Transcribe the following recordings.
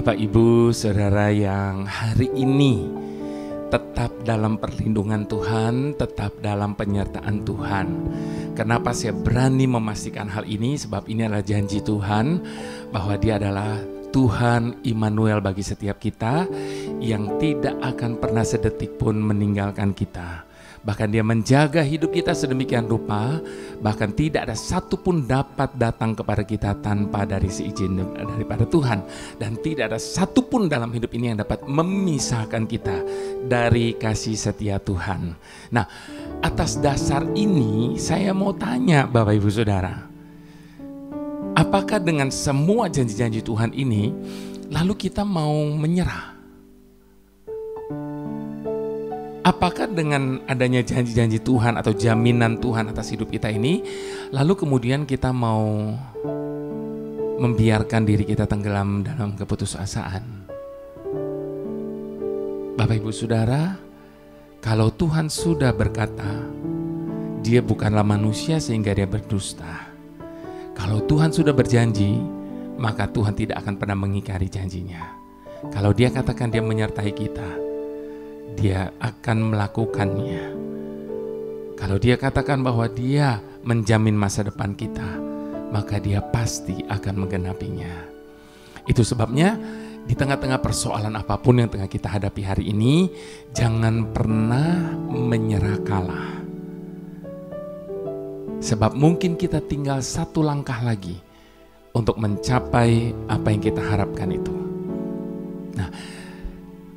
Bapak, Ibu, Saudara yang hari ini tetap dalam perlindungan Tuhan, tetap dalam penyertaan Tuhan. Kenapa saya berani memastikan hal ini? Sebab ini adalah janji Tuhan bahwa Dia adalah Tuhan Immanuel bagi setiap kita yang tidak akan pernah sedetik pun meninggalkan kita. Bahkan Dia menjaga hidup kita sedemikian rupa, bahkan tidak ada satu pun dapat datang kepada kita tanpa dari seizin daripada Tuhan. Dan tidak ada satu pun dalam hidup ini yang dapat memisahkan kita dari kasih setia Tuhan. Nah, atas dasar ini saya mau tanya Bapak Ibu Saudara, apakah dengan semua janji-janji Tuhan ini lalu kita mau menyerah? Apakah dengan adanya janji-janji Tuhan atau jaminan Tuhan atas hidup kita ini, lalu kemudian kita mau membiarkan diri kita tenggelam dalam keputusasaan? Bapak Ibu Saudara, kalau Tuhan sudah berkata, Dia bukanlah manusia sehingga Dia berdusta. Kalau Tuhan sudah berjanji, maka Tuhan tidak akan pernah mengingkari janjinya. Kalau Dia katakan Dia menyertai kita, Dia akan melakukannya. Kalau Dia katakan bahwa Dia menjamin masa depan kita, maka Dia pasti akan menggenapinya. Itu sebabnya di tengah-tengah persoalan apapun yang tengah kita hadapi hari ini, jangan pernah menyerah kalah. Sebab mungkin kita tinggal satu langkah lagi untuk mencapai apa yang kita harapkan itu. Nah,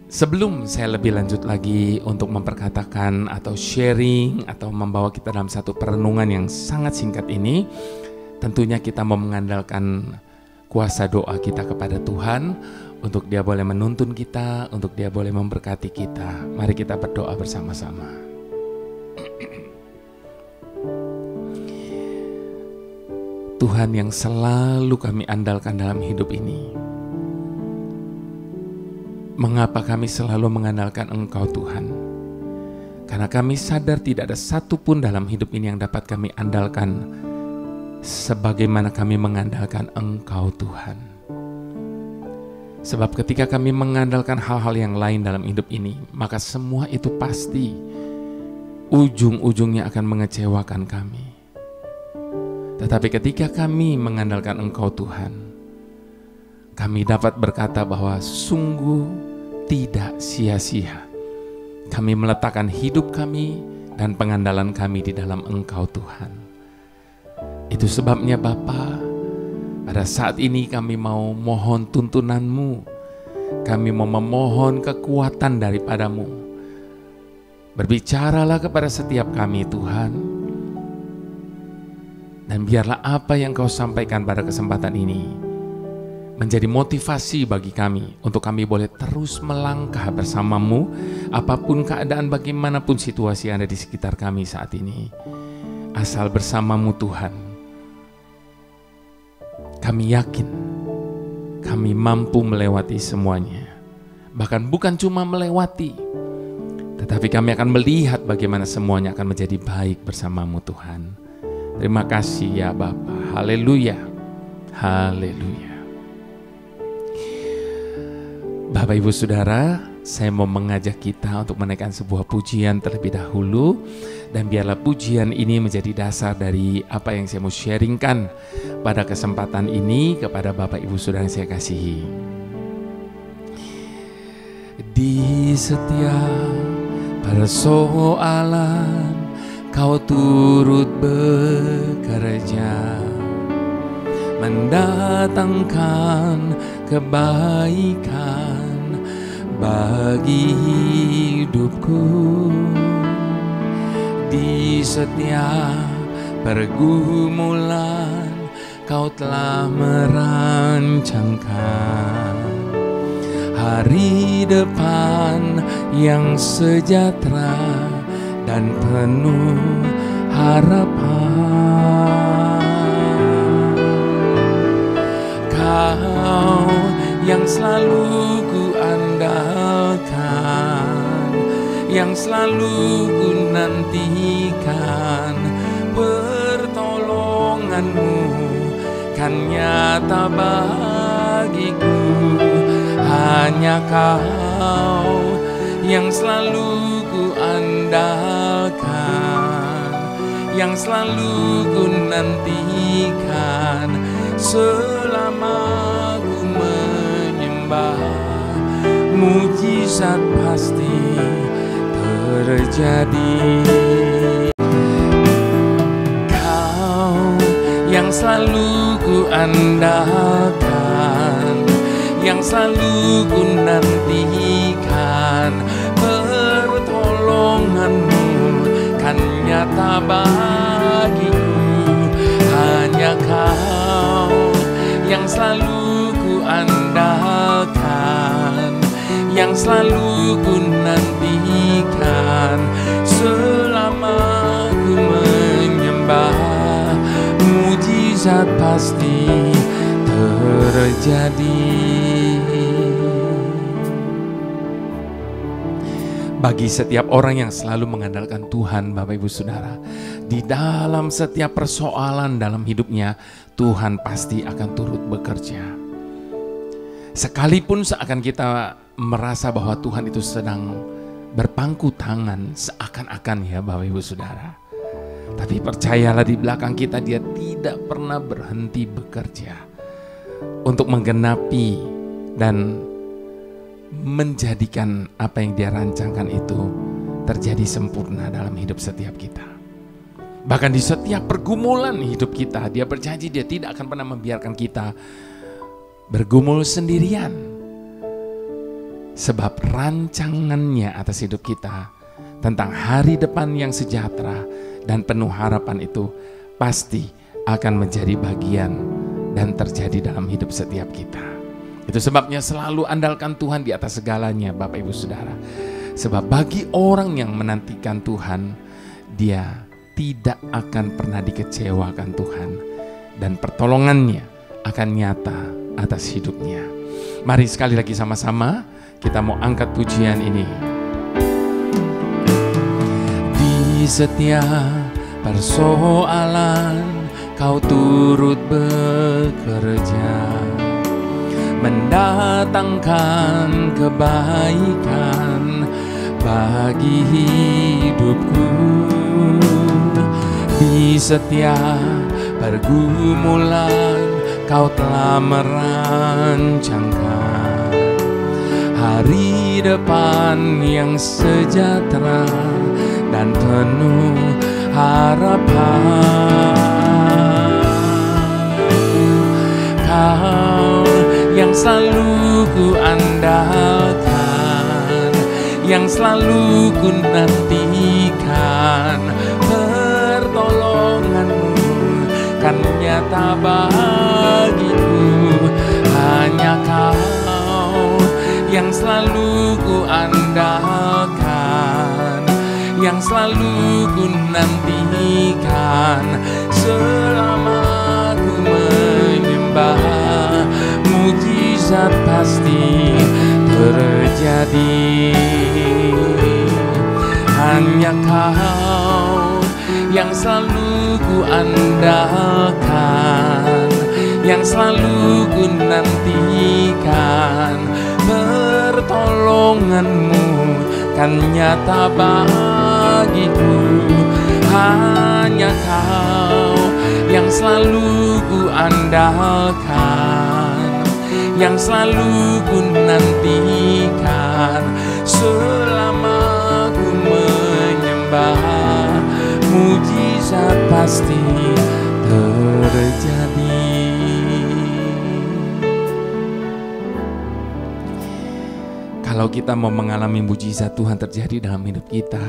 sebelum saya lebih lanjut lagi untuk memperkatakan atau sharing atau membawa kita dalam satu perenungan yang sangat singkat ini, tentunya kita mau mengandalkan kuasa doa kita kepada Tuhan untuk Dia boleh menuntun kita, untuk Dia boleh memberkati kita. Mari kita berdoa bersama-sama. Tuhan yang selalu kami andalkan dalam hidup ini, mengapa kami selalu mengandalkan Engkau Tuhan? Karena kami sadar tidak ada satupun dalam hidup ini yang dapat kami andalkan sebagaimana kami mengandalkan Engkau Tuhan. Sebab ketika kami mengandalkan hal-hal yang lain dalam hidup ini, maka semua itu pasti ujung-ujungnya akan mengecewakan kami. Tetapi ketika kami mengandalkan Engkau Tuhan, kami dapat berkata bahwa sungguh tidak sia-sia kami meletakkan hidup kami dan pengandalan kami di dalam Engkau Tuhan. Itu sebabnya Bapa, pada saat ini kami mau mohon tuntunan-Mu, kami mau memohon kekuatan daripada-Mu. Berbicaralah kepada setiap kami Tuhan, dan biarlah apa yang Kau sampaikan pada kesempatan ini menjadi motivasi bagi kami untuk kami boleh terus melangkah bersama-Mu apapun keadaan, bagaimanapun situasi yang ada di sekitar kami saat ini. Asal bersama-Mu Tuhan, kami yakin kami mampu melewati semuanya. Bahkan bukan cuma melewati, tetapi kami akan melihat bagaimana semuanya akan menjadi baik bersama-Mu Tuhan. Terima kasih ya Bapa. Haleluya. Haleluya. Bapak Ibu Saudara, saya mau mengajak kita untuk menaikkan sebuah pujian terlebih dahulu. Dan biarlah pujian ini menjadi dasar dari apa yang saya mau sharingkan pada kesempatan ini kepada Bapak Ibu Saudara yang saya kasihi. Di setiap persoalan Kau turut bekerja, mendatangkan kebaikan bagi hidupku. Di setiap pergumulan Kau telah merancangkan hari depan yang sejahtera dan penuh harapan. Kau yang selalu ku andalkan, yang selalu ku nantikan, pertolongan-Mu kan nyata bagiku. hanya Kau yang selalu ku andalkan, yang selalu ku nantikan selama ku menyembah. Mujizat pasti terjadi. Kau yang selalu ku andalkan, yang selalu ku nantikan, pertolongan-Mu kan nyata bagiku. Hanya Kau yang selalu ku andalkan, yang selalu ku nantikan selama ku menyembah. Mujizat pasti terjadi. Bagi setiap orang yang selalu mengandalkan Tuhan, Bapak Ibu Saudara, di dalam setiap persoalan dalam hidupnya, Tuhan pasti akan turut bekerja. Sekalipun seakan kita merasa bahwa Tuhan itu sedang berpangku tangan, seakan-akan ya Bapak Ibu Saudara. Tapi percayalah, di belakang kita Dia tidak pernah berhenti bekerja untuk menggenapi dan menjadikan apa yang Dia rancangkan itu terjadi sempurna dalam hidup setiap kita. Bahkan di setiap pergumulan hidup kita, Dia berjanji Dia tidak akan pernah membiarkan kita bergumul sendirian. Sebab rancangannya atas hidup kita tentang hari depan yang sejahtera dan penuh harapan itu pasti akan menjadi bagian dan terjadi dalam hidup setiap kita. Itu sebabnya selalu andalkan Tuhan di atas segalanya, Bapak Ibu Saudara. Sebab bagi orang yang menantikan Tuhan, dia tidak akan pernah dikecewakan Tuhan, dan pertolongannya akan nyata atas hidupnya. Mari sekali lagi sama-sama kita mau angkat pujian ini. Di setiap persoalan Kau turut bekerja, mendatangkan kebaikan bagi hidupku. Di setiap pergumulan Kau telah merancangkan hari depan yang sejahtera dan penuh harapan. Kau yang selalu ku andalkan, yang selalu ku nantikan, pertolongan-Mu kan nyata bagiku. Hanya Kau yang selalu ku andalkan, yang selalu ku nantikan selama ku menyembah. Mujizat pasti terjadi. Hanya Kau yang selalu ku andalkan, yang selalu ku nantikan, pertolongan-Mu kan nyata bagiku. Hanya Kau yang selalu ku andalkan, yang selalu ku nantikan selama ku menyembah. Mujizat pasti terjadi. Kalau kita mau mengalami mujizat Tuhan terjadi dalam hidup kita,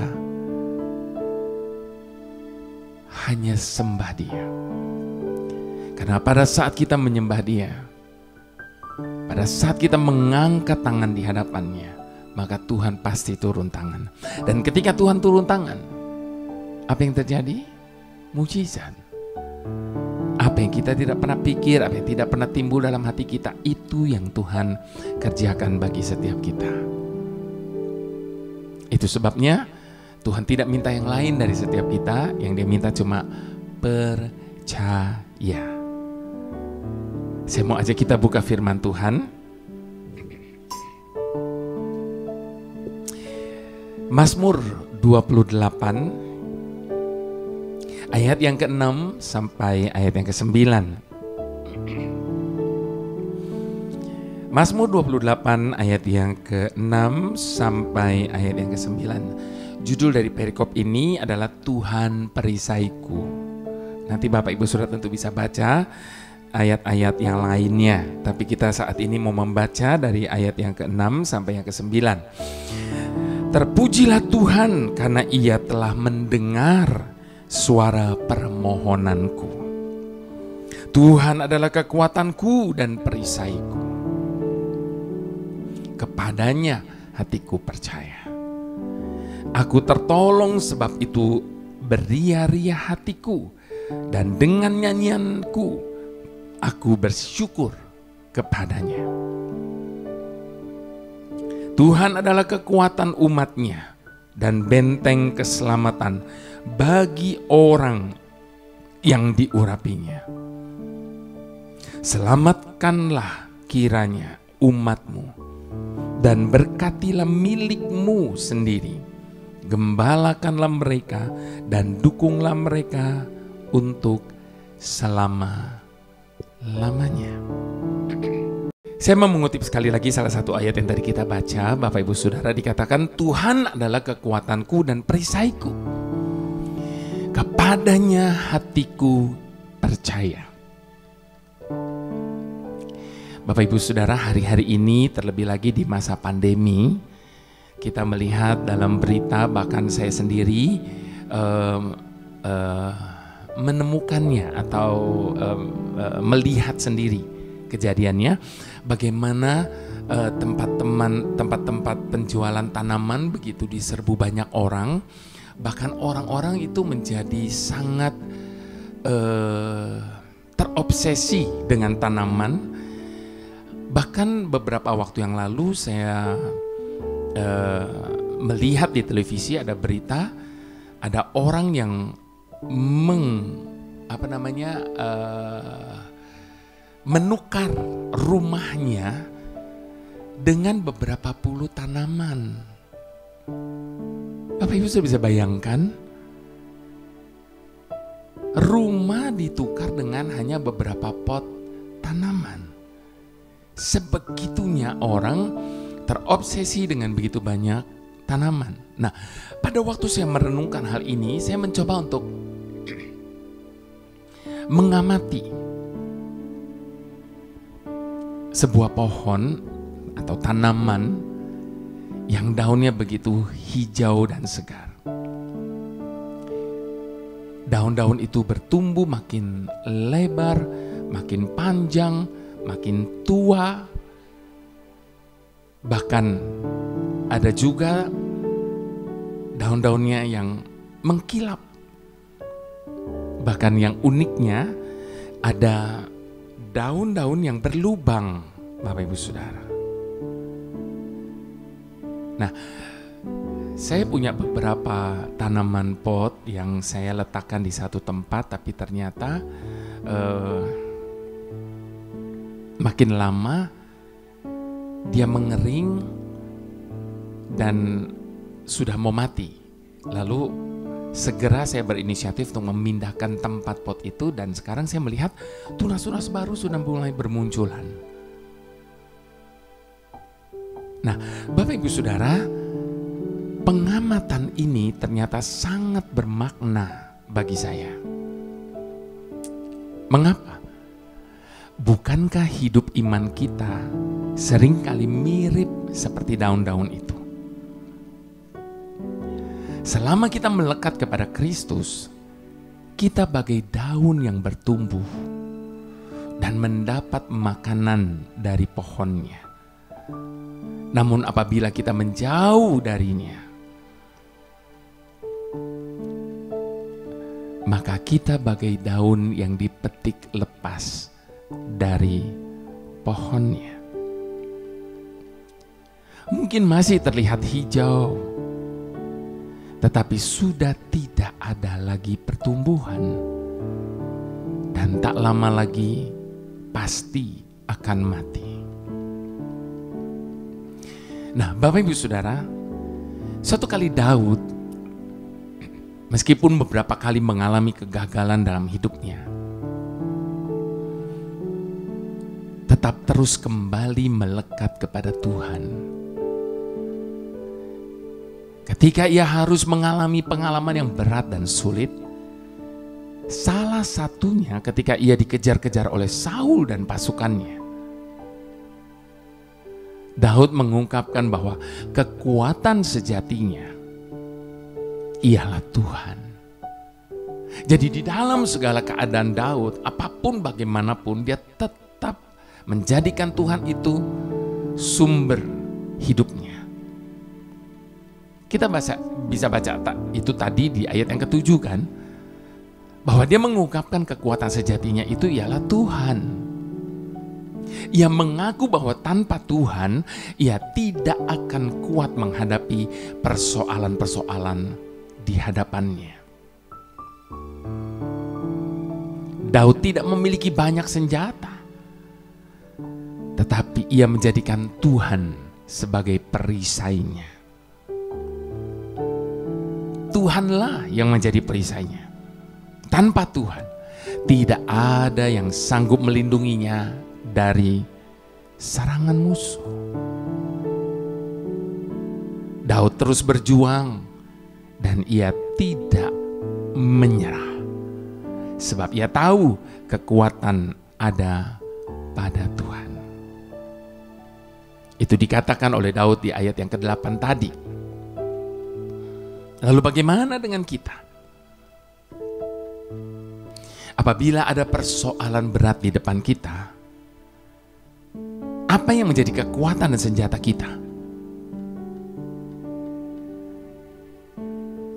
hanya sembah Dia. Karena pada saat kita menyembah Dia, pada saat kita mengangkat tangan di hadapannya, maka Tuhan pasti turun tangan. Dan ketika Tuhan turun tangan, apa yang terjadi? Mujizat. Apa yang kita tidak pernah pikir, apa yang tidak pernah timbul dalam hati kita, itu yang Tuhan kerjakan bagi setiap kita. Itu sebabnya Tuhan tidak minta yang lain dari setiap kita, yang Dia minta cuma percaya. Saya mau ajak kita buka firman Tuhan Mazmur 28 ayat yang ke-6 sampai ayat yang ke-9. Mazmur 28 ayat yang ke-6 sampai ayat yang ke-9. Judul dari perikop ini adalah Tuhan perisaiku. Nanti Bapak Ibu Saudara tentu bisa baca ayat-ayat yang lainnya, tapi kita saat ini mau membaca dari ayat yang ke-6 sampai yang ke-9. Terpujilah Tuhan karena Ia telah mendengar suara permohonanku. Tuhan adalah kekuatanku dan perisaiku. Kepadanya hatiku percaya. Aku tertolong, sebab itu beria-ria hatiku, dan dengan nyanyianku aku bersyukur kepadanya. Tuhan adalah kekuatan umatnya dan benteng keselamatan bagi orang yang diurapinya. Selamatkanlah kiranya umatmu dan berkatilah milikmu sendiri. Gembalakanlah mereka dan dukunglah mereka untuk selama-lamanya. Saya mau mengutip sekali lagi salah satu ayat yang tadi kita baca, Bapak Ibu Saudara, dikatakan Tuhan adalah kekuatanku dan perisaiku. Kepadanya hatiku percaya. Bapak Ibu Saudara, hari-hari ini terlebih lagi di masa pandemi, kita melihat dalam berita, bahkan saya sendiri menemukannya atau melihat sendiri kejadiannya, bagaimana tempat-tempat penjualan tanaman begitu diserbu banyak orang, bahkan orang-orang itu menjadi sangat terobsesi dengan tanaman. Bahkan beberapa waktu yang lalu saya melihat di televisi ada berita, ada orang yang menukar rumahnya dengan beberapa puluh tanaman. Bapak Ibu sudah bisa bayangkan, rumah ditukar dengan hanya beberapa pot tanaman. Sebegitunya orang terobsesi dengan begitu banyak tanaman. Nah, pada waktu saya merenungkan hal ini, saya mencoba untuk mengamati sebuah pohon atau tanaman yang daunnya begitu hijau dan segar. Daun-daun itu bertumbuh makin lebar, makin panjang, makin tua. Bahkan ada juga daun-daunnya yang mengkilap. Bahkan yang uniknya ada daun-daun yang berlubang, Bapak Ibu Saudara. Nah, saya punya beberapa tanaman pot yang saya letakkan di satu tempat, tapi ternyata makin lama dia mengering dan sudah mau mati. Lalu segera saya berinisiatif untuk memindahkan tempat pot itu, dan sekarang saya melihat tunas-tunas baru sudah mulai bermunculan. Nah, Bapak Ibu Saudara, pengamatan ini ternyata sangat bermakna bagi saya. Mengapa? Bukankah hidup iman kita seringkali mirip seperti daun-daun itu? Selama kita melekat kepada Kristus, kita bagai daun yang bertumbuh dan mendapat makanan dari pohonnya. Namun apabila kita menjauh darinya, maka kita bagai daun yang dipetik lepas dari pohonnya. Mungkin masih terlihat hijau, tetapi sudah tidak ada lagi pertumbuhan, dan tak lama lagi pasti akan mati. Nah, Bapak Ibu Saudara, Suatu kali Daud, meskipun beberapa kali mengalami kegagalan dalam hidupnya, tetap terus kembali melekat kepada Tuhan. Ketika ia harus mengalami pengalaman yang berat dan sulit, salah satunya ketika ia dikejar-kejar oleh Saul dan pasukannya, Daud mengungkapkan bahwa kekuatan sejatinya ialah Tuhan. Jadi di dalam segala keadaan Daud, apapun bagaimanapun, dia tetap menjadikan Tuhan itu sumber hidupnya. Kita bisa baca itu tadi di ayat yang ke-7 kan, bahwa dia mengungkapkan kekuatan sejatinya itu ialah Tuhan. Ia mengaku bahwa tanpa Tuhan ia tidak akan kuat menghadapi persoalan-persoalan di hadapannya. Daud tidak memiliki banyak senjata, tetapi ia menjadikan Tuhan sebagai perisainya. Tuhanlah yang menjadi perisainya. Tanpa Tuhan, tidak ada yang sanggup melindunginya dari serangan musuh. Daud terus berjuang dan ia tidak menyerah. Sebab ia tahu kekuatan ada pada Tuhan. Itu dikatakan oleh Daud di ayat yang ke-8 tadi. Lalu bagaimana dengan kita? Apabila ada persoalan berat di depan kita, apa yang menjadi kekuatan dan senjata kita?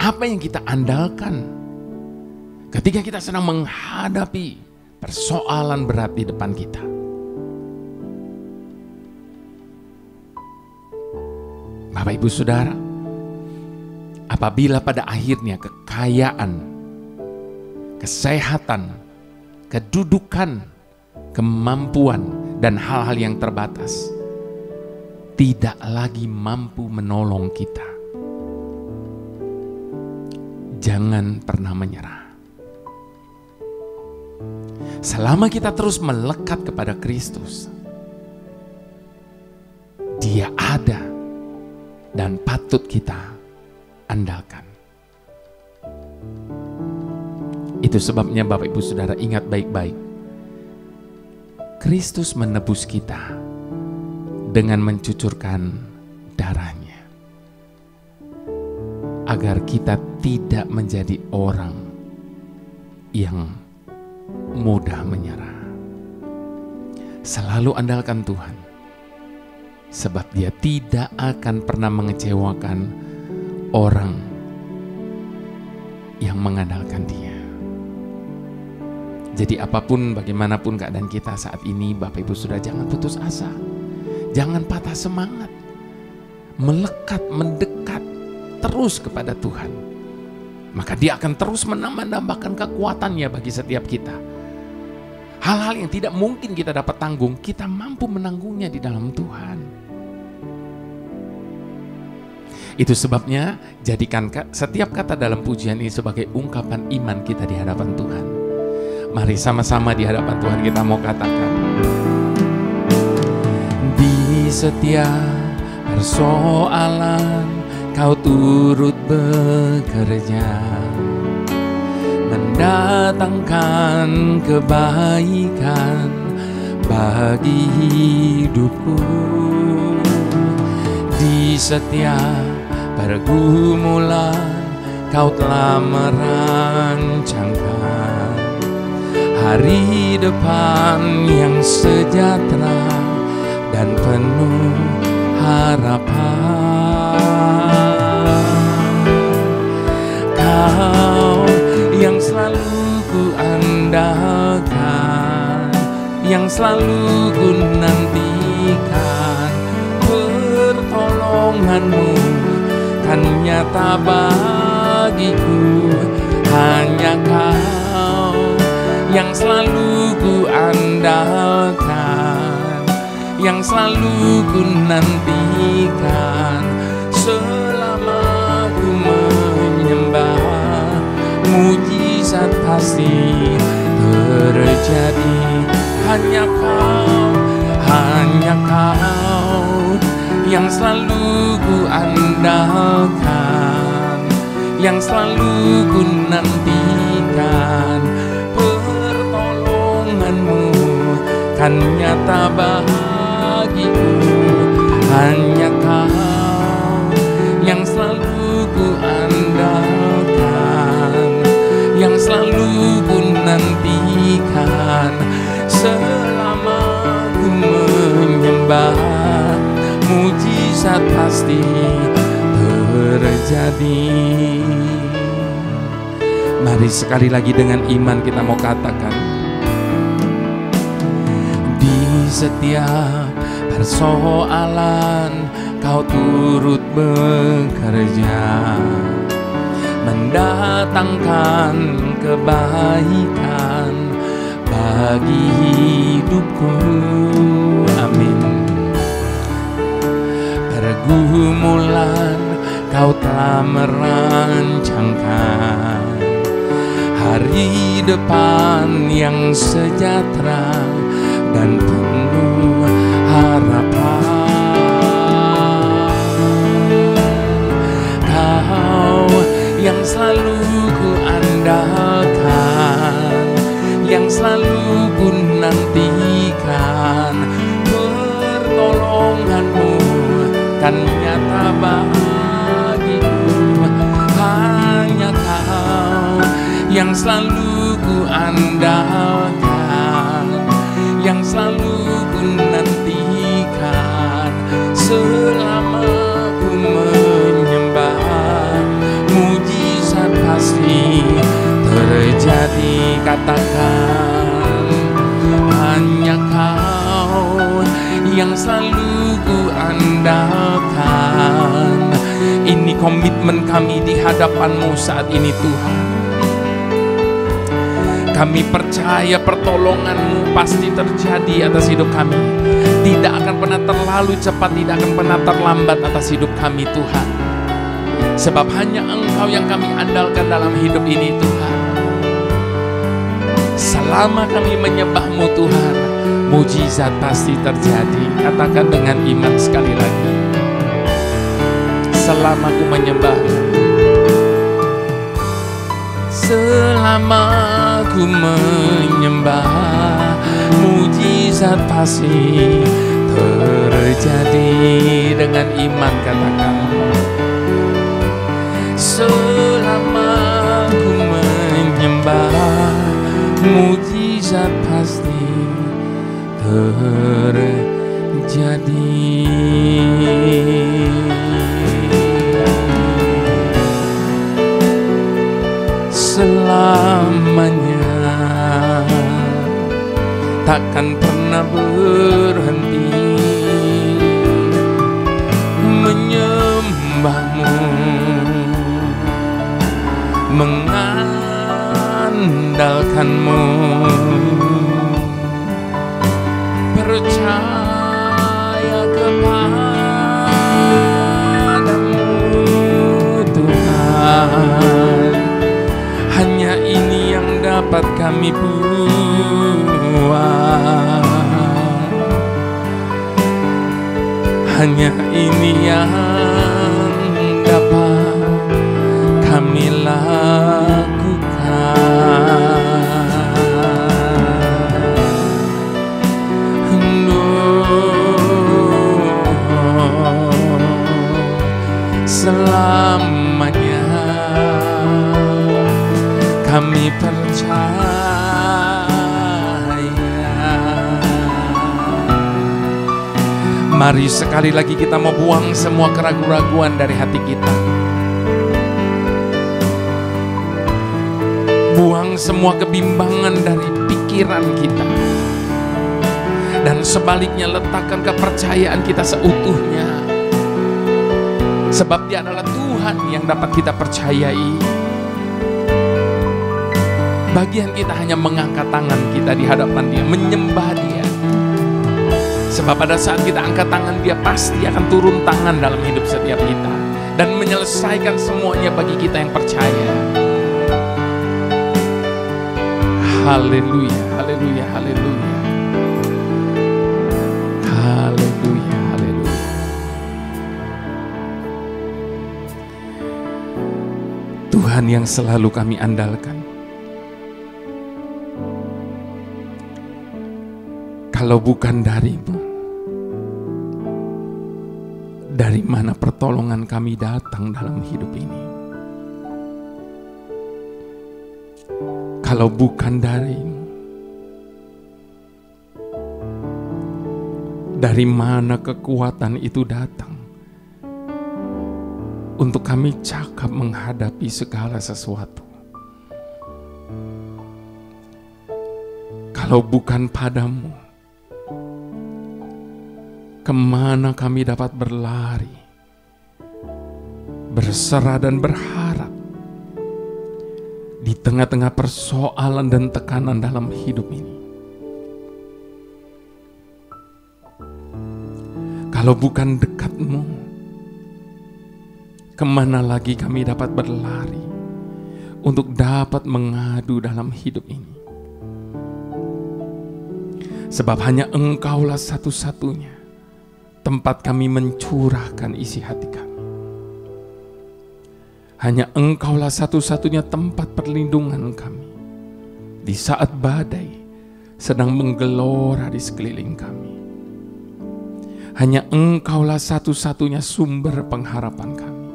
Apa yang kita andalkan ketika kita sedang menghadapi persoalan berat di depan kita? Bapak, Ibu, Saudara, apabila pada akhirnya kekayaan, kesehatan, kedudukan, kemampuan, dan hal-hal yang terbatas tidak lagi mampu menolong kita, jangan pernah menyerah. Selama kita terus melekat kepada Kristus, Dia ada dan patut kita andalkan. Itu sebabnya Bapak, Ibu, Saudara, ingat baik-baik. Kristus menebus kita dengan mencucurkan darahnya, agar kita tidak menjadi orang yang mudah menyerah. Selalu andalkan Tuhan, sebab Dia tidak akan pernah mengecewakan orang yang mengandalkan Dia. Jadi apapun, bagaimanapun keadaan kita saat ini, Bapak, Ibu, Saudara, jangan putus asa. Jangan patah semangat. Melekat, mendekat terus kepada Tuhan. Maka Dia akan terus menambahkan kekuatannya bagi setiap kita. Hal-hal yang tidak mungkin kita dapat tanggung, kita mampu menanggungnya di dalam Tuhan. Itu sebabnya jadikan setiap kata dalam pujian ini sebagai ungkapan iman kita di hadapan Tuhan. Mari sama-sama di hadapan Tuhan kita mau katakan. Di setiap persoalan Kau turut bekerja, mendatangkan kebaikan bagi hidupku. Di setiap pergumulan Kau telah merancangkan hari depan yang sejahtera dan penuh harapan. Kau yang selalu ku andalkan, yang selalu ku nantikan, pertolonganmu kan nyata bagiku. Hanya Kau yang selalu ku andalkan, yang selalu ku nantikan selama pasti terjadi. Hanya Kau yang selalu ku andalkan, yang selalu ku nantikan. Pertolongan-Mu kan nyata bagiku. Hanya Kau yang selalu ku andalkan, yang selalu ku nantikan. Selama ku menyembah, mujizat pasti terjadi. Mari sekali lagi dengan iman kita mau katakan, di setiap persoalan Kau turut bekerja, mendatangkan kebaikan bagi hidupku. Amin. Pergumulan Kau telah merancangkan hari depan yang sejahtera dan penuh harapan. Kau yang selalu ku andalkan, yang selalu ku nantikan. Pertolongan-Mu kan nyata bagiku. Hanya Kau yang selalu ku andalkan, yang selalu ku nantikan. Selama ku menyembah, mujizat pasti terjadi. Katakan, hanya Kau yang selalu ku andalkan. Ini komitmen kami di hadapan-Mu saat ini Tuhan. Kami percaya pertolongan-Mu pasti terjadi atas hidup kami. Tidak akan pernah terlalu cepat, tidak akan pernah terlambat atas hidup kami Tuhan. Sebab hanya Engkau yang kami andalkan dalam hidup ini Tuhan. Selama kami menyembah-Mu Tuhan, mujizat pasti terjadi. Katakan dengan iman sekali lagi, selama ku menyembah, selama ku menyembah, mujizat pasti terjadi. Dengan iman katakan, selama ku menyembah, mujizat pasti terjadi. Selamanya takkan pernah berhenti menyembah-Mu, mengandalkan-Mu, percaya kepada-Mu Tuhan. Hanya ini yang dapat kami buat, hanya ini yang dapat kami lakukan. Selamanya kami percaya. Mari sekali lagi kita mau buang semua keraguan-raguan dari hati kita. Buang semua kebimbangan dari pikiran kita. Dan sebaliknya letakkan kepercayaan kita seutuhnya. Sebab Dia adalah Tuhan yang dapat kita percayai. Bagian kita hanya mengangkat tangan kita di hadapan Dia, menyembah Dia. Sebab pada saat kita angkat tangan, Dia pasti akan turun tangan dalam hidup setiap kita dan menyelesaikan semuanya bagi kita yang percaya. Haleluya, haleluya, haleluya. Haleluya, haleluya. Tuhan yang selalu kami andalkan. Kalau bukan dari-Mu, dari mana pertolongan kami datang dalam hidup ini? Kalau bukan dari-Mu, dari mana kekuatan itu datang untuk kami cakap menghadapi segala sesuatu? Kalau bukan pada-Mu, kemana kami dapat berlari, berserah dan berharap di tengah-tengah persoalan dan tekanan dalam hidup ini? Kalau bukan dekat-Mu, kemana lagi kami dapat berlari untuk dapat mengadu dalam hidup ini? Sebab hanya Engkaulah satu-satunya tempat kami mencurahkan isi hati kami. Hanya Engkaulah satu-satunya tempat perlindungan kami di saat badai sedang menggelora di sekeliling kami. Hanya Engkaulah satu-satunya sumber pengharapan kami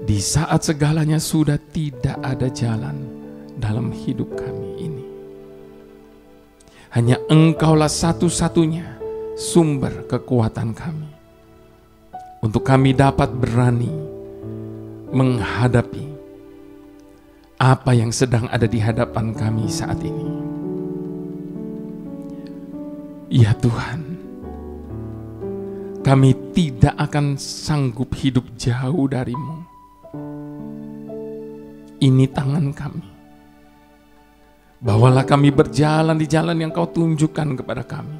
di saat segalanya sudah tidak ada jalan dalam hidup kami ini. Hanya Engkaulah satu-satunya sumber kekuatan kami untuk kami dapat berani menghadapi apa yang sedang ada di hadapan kami saat ini. Ya Tuhan, kami tidak akan sanggup hidup jauh dari-Mu. Ini tangan kami. Bawalah kami berjalan di jalan yang Kau tunjukkan kepada kami.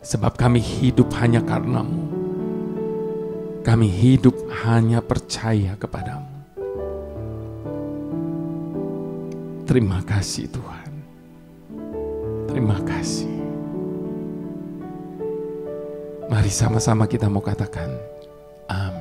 Sebab kami hidup hanya karena-Mu. Kami hidup hanya percaya kepada-Mu. Terima kasih Tuhan. Terima kasih. Mari sama-sama kita mau katakan amin.